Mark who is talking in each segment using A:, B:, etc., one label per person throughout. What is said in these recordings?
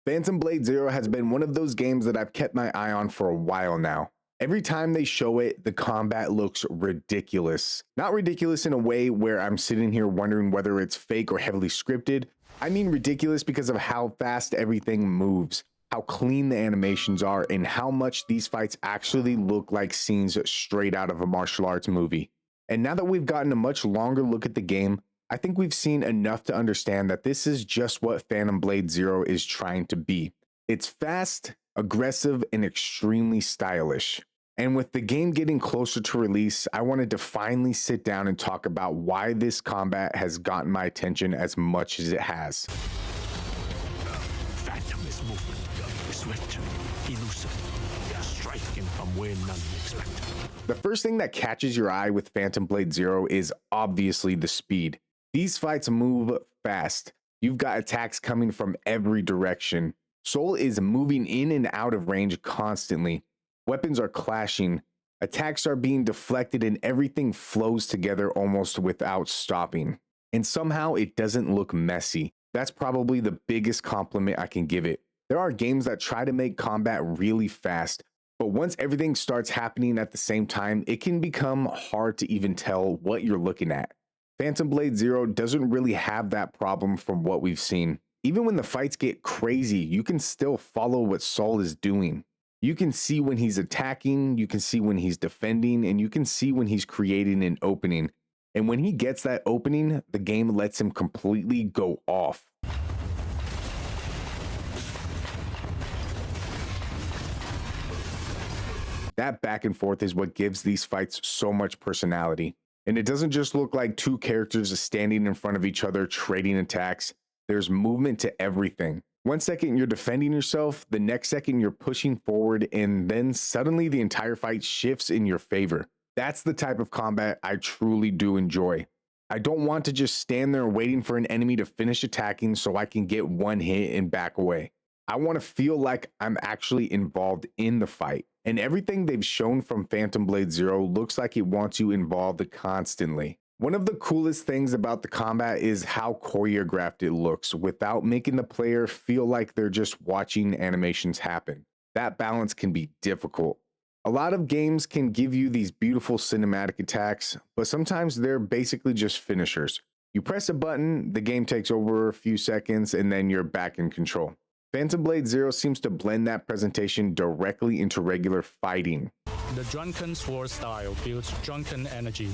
A: Phantom Blade Zero has been one of those games that I've kept my eye on for a while now. Every time they show it, the combat looks ridiculous. Not ridiculous in a way where I'm sitting here wondering whether it's fake or heavily scripted. I mean ridiculous because of how fast everything moves, how clean the animations are, and how much these fights actually look like scenes straight out of a martial arts movie. And now that we've gotten a much longer look at the game, I think we've seen enough to understand that this is just what Phantom Blade Zero is trying to be. It's fast, aggressive, and extremely stylish. And with the game getting closer to release, I wanted to finally sit down and talk about why this combat has gotten my attention as much as it has.
B: Phantom is movement, swift, elusive, striking from where none expect.
A: The first thing that catches your eye with Phantom Blade Zero is obviously the speed. These fights move fast. You've got attacks coming from every direction. Soul is moving in and out of range constantly. Weapons are clashing. Attacks are being deflected and everything flows together almost without stopping. And somehow it doesn't look messy. That's probably the biggest compliment I can give it. There are games that try to make combat really fast, but once everything starts happening at the same time, it can become hard to even tell what you're looking at. Phantom Blade Zero doesn't really have that problem from what we've seen. Even when the fights get crazy, you can still follow what Saul is doing. You can see when he's attacking, you can see when he's defending, and you can see when he's creating an opening. And when he gets that opening, the game lets him completely go off. That back and forth is what gives these fights so much personality. And it doesn't just look like two characters standing in front of each other trading attacks. There's movement to everything. 1 second you're defending yourself, the next second you're pushing forward, and then suddenly the entire fight shifts in your favor. That's the type of combat I truly do enjoy. I don't want to just stand there waiting for an enemy to finish attacking so I can get one hit and back away. I want to feel like I'm actually involved in the fight. And everything they've shown from Phantom Blade Zero looks like it wants you involved constantly. One of the coolest things about the combat is how choreographed it looks without making the player feel like they're just watching animations happen. That balance can be difficult. A lot of games can give you these beautiful cinematic attacks, but sometimes they're basically just finishers. You press a button, the game takes over a few seconds, and then you're back in control. Phantom Blade Zero seems to blend that presentation directly into regular fighting.
C: The drunken sword style builds drunken energy,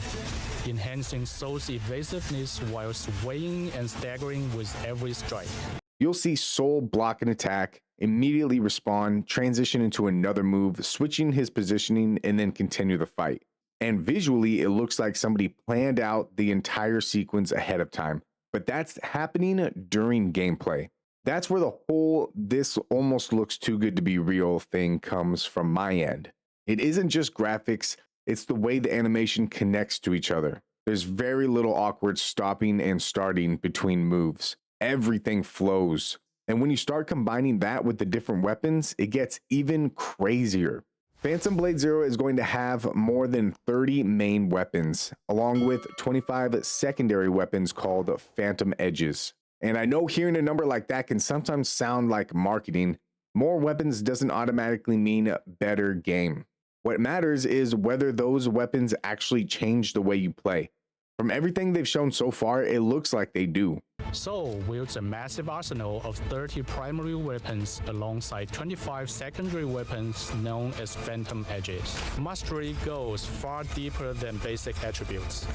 C: enhancing Soul's evasiveness while swaying and staggering with every strike.
A: You'll see Soul block an attack, immediately respawn, transition into another move, switching his positioning, and then continue the fight. And visually, it looks like somebody planned out the entire sequence ahead of time, but that's happening during gameplay. That's where the whole "this almost looks too good to be real" thing comes from my end. It isn't just graphics, it's the way the animation connects to each other. There's very little awkward stopping and starting between moves. Everything flows. And when you start combining that with the different weapons, it gets even crazier. Phantom Blade Zero is going to have more than 30 main weapons, along with 25 secondary weapons called Phantom Edges. And I know hearing a number like that can sometimes sound like marketing. More weapons doesn't automatically mean better game. What matters is whether those weapons actually change the way you play. From everything they've shown so far, it looks like they do.
C: Soul wields a massive arsenal of 30 primary weapons alongside 25 secondary weapons known as Phantom Edges. Mastery goes far deeper than basic attributes.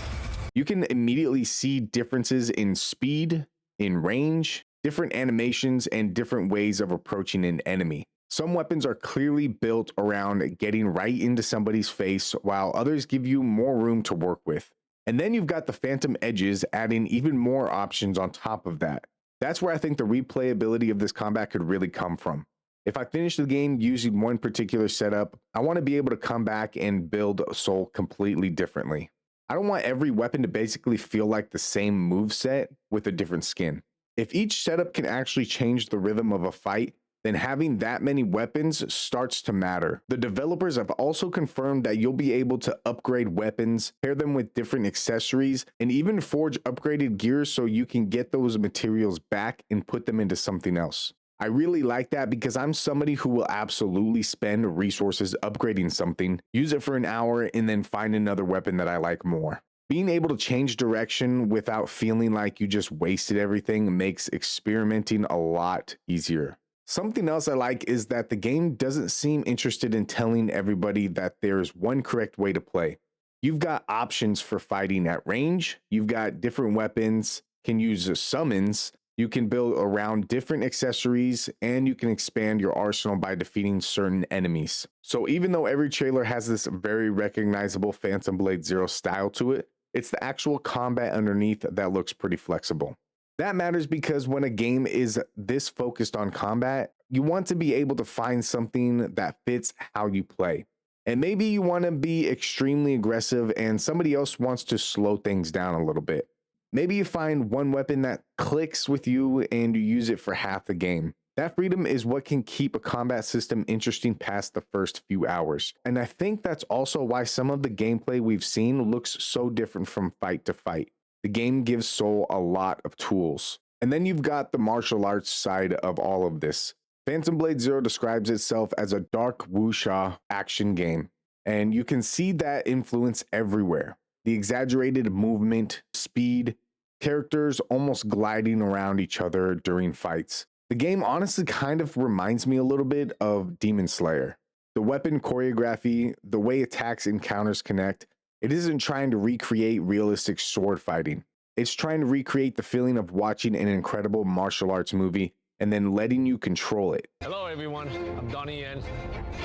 A: You can immediately see differences in speed, in range, different animations, and different ways of approaching an enemy. Some weapons are clearly built around getting right into somebody's face, while others give you more room to work with. And then you've got the Phantom Edges adding even more options on top of that. That's where I think the replayability of this combat could really come from. If I finish the game using one particular setup, I want to be able to come back and build Soul completely differently. I don't want every weapon to basically feel like the same moveset with a different skin. If each setup can actually change the rhythm of a fight, then having that many weapons starts to matter. The developers have also confirmed that you'll be able to upgrade weapons, pair them with different accessories, and even forge upgraded gears so you can get those materials back and put them into something else. I really like that because I'm somebody who will absolutely spend resources upgrading something, use it for an hour, and then find another weapon that I like more. Being able to change direction without feeling like you just wasted everything makes experimenting a lot easier. Something else I like is that the game doesn't seem interested in telling everybody that there's one correct way to play. You've got options for fighting at range, you've got different weapons, can use summons, you can build around different accessories, and you can expand your arsenal by defeating certain enemies. So even though every trailer has this very recognizable Phantom Blade Zero style to it, it's the actual combat underneath that looks pretty flexible. That matters because when a game is this focused on combat, you want to be able to find something that fits how you play. And maybe you want to be extremely aggressive and somebody else wants to slow things down a little bit. Maybe you find one weapon that clicks with you and you use it for half the game. That freedom is what can keep a combat system interesting past the first few hours. And I think that's also why some of the gameplay we've seen looks so different from fight to fight. The game gives Soul a lot of tools. And then you've got the martial arts side of all of this. Phantom Blade Zero describes itself as a dark wuxia action game, and you can see that influence everywhere. The exaggerated movement, speed, characters almost gliding around each other during fights. The game honestly kind of reminds me a little bit of Demon Slayer. The weapon choreography, the way attacks and counters connect, it isn't trying to recreate realistic sword fighting. It's trying to recreate the feeling of watching an incredible martial arts movie and then letting you control it.
B: Hello everyone, I'm Donnie Yen,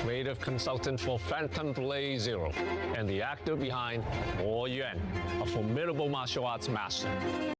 B: creative consultant for Phantom Blade Zero, and the actor behind Mo Yuan, a formidable martial arts master.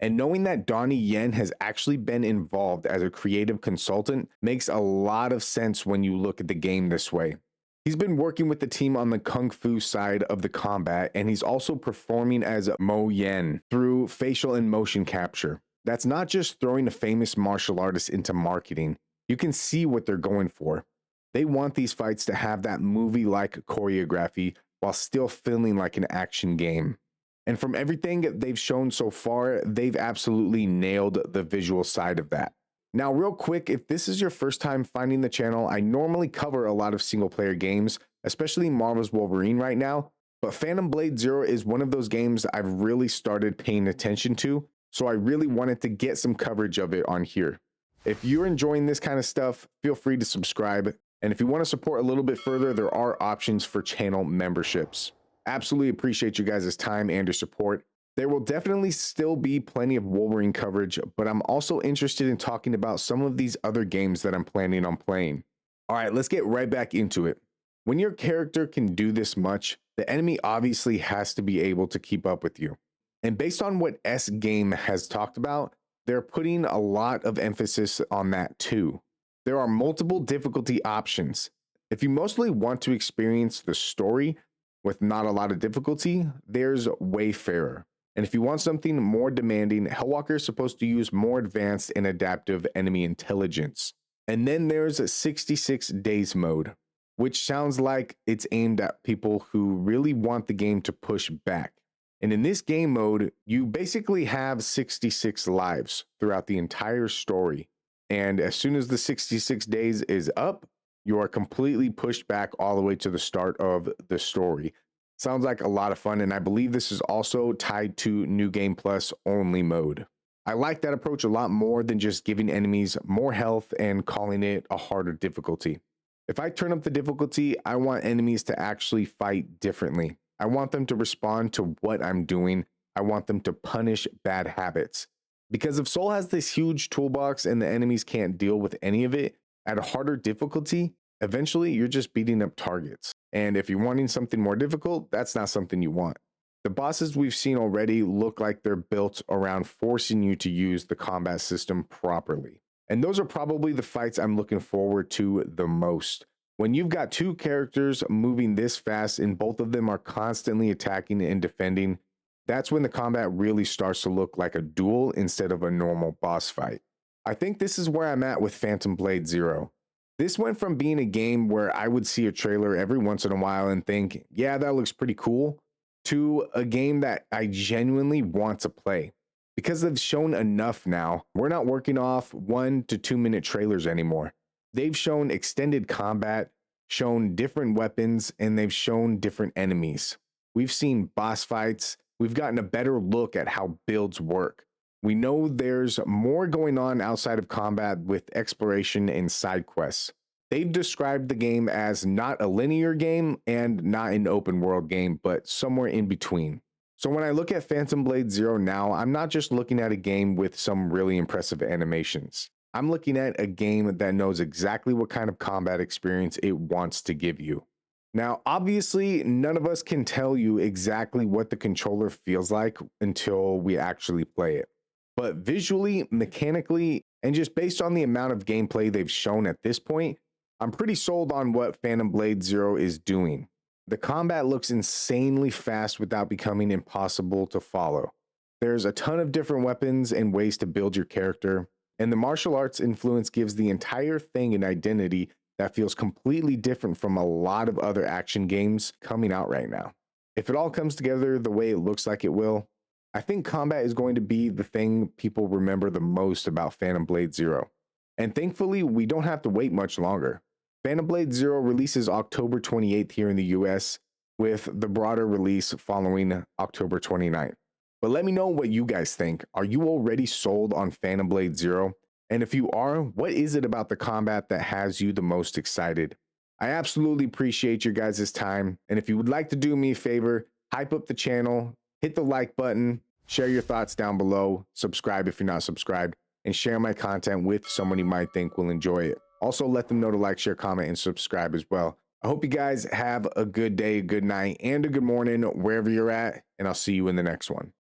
A: And knowing that Donnie Yen has actually been involved as a creative consultant makes a lot of sense when you look at the game this way. He's been working with the team on the kung fu side of the combat, and he's also performing as Mo Yen through facial and motion capture. That's not just throwing a famous martial artist into marketing. You can see what they're going for. They want these fights to have that movie-like choreography while still feeling like an action game. And from everything they've shown so far, they've absolutely nailed the visual side of that. Now, real quick, if this is your first time finding the channel, I normally cover a lot of single-player games, especially Marvel's Wolverine right now, but Phantom Blade Zero is one of those games I've really started paying attention to, so I really wanted to get some coverage of it on here. If you're enjoying this kind of stuff, feel free to subscribe, and if you want to support a little bit further, there are options for channel memberships. Absolutely appreciate you guys' time and your support. There will definitely still be plenty of Wolverine coverage, but I'm also interested in talking about some of these other games that I'm planning on playing. All right, let's get right back into it. When your character can do this much, the enemy obviously has to be able to keep up with you. And based on what S Game has talked about, they're putting a lot of emphasis on that too. There are multiple difficulty options. If you mostly want to experience the story with not a lot of difficulty, there's Wayfarer. And if you want something more demanding, Hellwalker is supposed to use more advanced and adaptive enemy intelligence. And then there's a 66 days mode, which sounds like it's aimed at people who really want the game to push back. And in this game mode, you basically have 66 lives throughout the entire story. And as soon as the 66 days is up, you are completely pushed back all the way to the start of the story. Sounds like a lot of fun, and I believe this is also tied to New Game Plus only mode. I like that approach a lot more than just giving enemies more health and calling it a harder difficulty. If I turn up the difficulty, I want enemies to actually fight differently. I want them to respond to what I'm doing. I want them to punish bad habits. Because if Soul has this huge toolbox and the enemies can't deal with any of it, at a harder difficulty, eventually you're just beating up targets. And if you're wanting something more difficult, that's not something you want. The bosses we've seen already look like they're built around forcing you to use the combat system properly. And those are probably the fights I'm looking forward to the most. When you've got two characters moving this fast and both of them are constantly attacking and defending, that's when the combat really starts to look like a duel instead of a normal boss fight. I think this is where I'm at with Phantom Blade Zero. This went from being a game where I would see a trailer every once in a while and think, yeah, that looks pretty cool, to a game that I genuinely want to play. Because they've shown enough now, we're not working off 1 to 2 minute trailers anymore. They've shown extended combat, shown different weapons, and they've shown different enemies. We've seen boss fights, we've gotten a better look at how builds work. We know there's more going on outside of combat with exploration and side quests. They've described the game as not a linear game and not an open world game, but somewhere in between. So when I look at Phantom Blade Zero now, I'm not just looking at a game with some really impressive animations. I'm looking at a game that knows exactly what kind of combat experience it wants to give you. Now, obviously, none of us can tell you exactly what the controller feels like until we actually play it. But visually, mechanically, and just based on the amount of gameplay they've shown at this point, I'm pretty sold on what Phantom Blade Zero is doing. The combat looks insanely fast without becoming impossible to follow. There's a ton of different weapons and ways to build your character, and the martial arts influence gives the entire thing an identity that feels completely different from a lot of other action games coming out right now. If it all comes together the way it looks like it will, I think combat is going to be the thing people remember the most about Phantom Blade Zero. And thankfully, we don't have to wait much longer. Phantom Blade Zero releases October 28th here in the US, with the broader release following October 29th. But let me know what you guys think. Are you already sold on Phantom Blade Zero? And if you are, what is it about the combat that has you the most excited? I absolutely appreciate your guys' time. And if you would like to do me a favor, hype up the channel, hit the like button, share your thoughts down below, subscribe if you're not subscribed, and share my content with someone you might think will enjoy it. Also, let them know to like, share, comment, and subscribe as well. I hope you guys have a good day, a good night, and a good morning wherever you're at, and I'll see you in the next one.